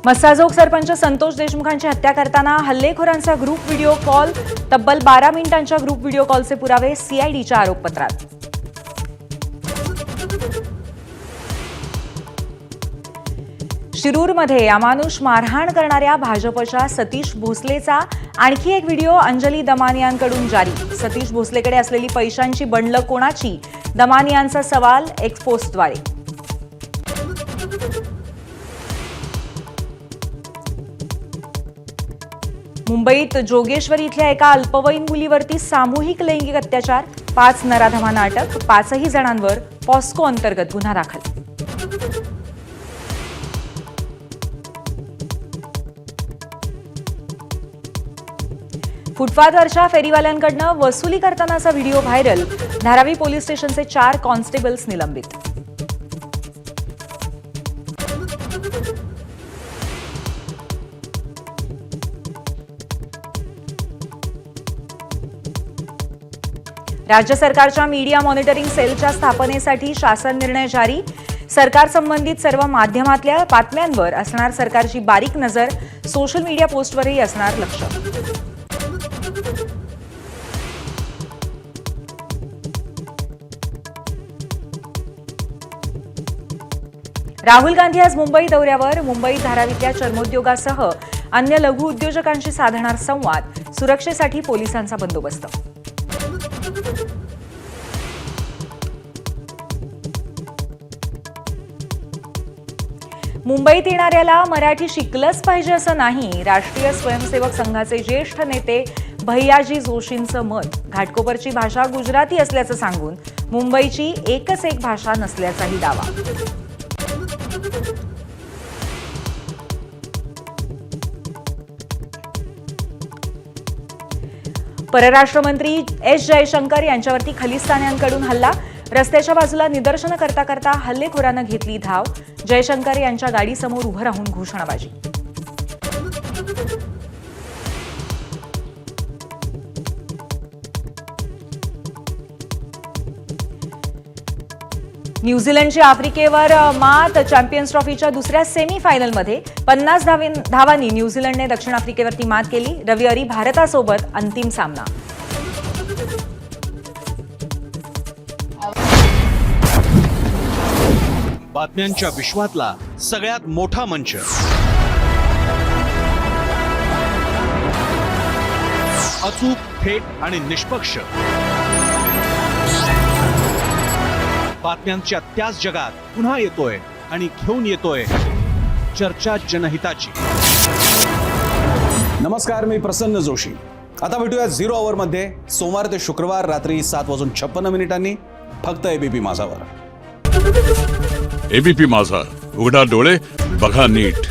मस्साजोग सरपंच संतोष देशमुखांची हत्या करताना हल्लेखोरांचा group video call, तब्बल 12 मिनिटांच्या ग्रुप व्हिडिओ कॉलचे पुरावे सीआयडीच्या आरोपपत्रात. शिरूरमध्ये अमानुष मारहाण करणाऱ्या भाजपच्या सतीश भोसलेचा आणखी एक व्हिडिओ अंजली दमानियांकडून जारी. सतीश भोसलेकडे असलेली पैशांची बंडलं कोणाची? दमानियांचा सवाल एक्सपोस्टद्वारे. मुंबईत जोगेश्वरी इथल्या एका अल्पवयीन मुलीवरती सामूहिक लैंगिक अत्याचार, 5 नराधमांना अटक, 5ही जणांवर पॉस्को अंतर्गत गुन्हा दाखल. फुटपाथवरच्या फेरीवाल्यांकडनं वसुली करतानाचा व्हिडिओ व्हायरल. धारावी पोलीस स्टेशनचे 4 कॉन्स्टेबल्स निलंबित. राज्य सरकारच्या मीडिया मॉनिटरिंग सेलच्या स्थापनेसाठी शासन निर्णय जारी. सरकार संबंधित सर्व माध्यमातल्या बातम्यांवर असणार सरकारची बारीक नजर. सोशल मीडिया पोस्टवरही असणार लक्ष. राहुल गांधी आज मुंबई दौऱ्यावर. मुंबईत धारावीतल्या चर्मोद्योगासह अन्य लघु उद्योजकांशी साधणार संवाद. सुरक्षेसाठी पोलिसांचा बंदोबस्त. मुंबईत येणाऱ्याला मराठी शिकलंच पाहिजे असं नाही. राष्ट्रीय स्वयंसेवक संघाचे ज्येष्ठ नेते भैयाजी जोशींचं मत. घाटकोपरची भाषा गुजराती असल्याचं सांगून मुंबईची एकच एक भाषा नसल्याचाही दावा. परराष्ट्र मंत्री एस जयशंकर यांच्यावरती खलिस्तान्यांकडून हल्ला. रस्त्याच्या बाजूला निदर्शनं करता करता हल्लेखोरानं घेतली धाव. जयशंकर यांच्या गाडीसमोर उभं राहून घोषणाबाजी. न्यूझीलंडची आफ्रिकेवर मात. चॅम्पियन्स ट्रॉफीच्या दुसऱ्या सेमीफायनलमध्ये 50 धावांनी न्यूझीलंडने दक्षिण आफ्रिकेवरती मात केली. रविवारी भारतासोबत अंतिम सामना. बातम्यांच्या विश्वातला सगळ्यात मोठा मंच. अचूक, थेट आणि निष्पक्ष. बातम्यांच्या त्याच जगात पुन्हा येतोय आणि घेऊन येतोय चर्चा जनहिताची. नमस्कार, मी प्रसन्न जोशी. आता भेटूया 0 आवर मध्ये सोमवार ते शुक्रवार रात्री 7:56 फक्त एबीपी माझावर. एबीपी माझा, उघडा डोळे बघा नीट.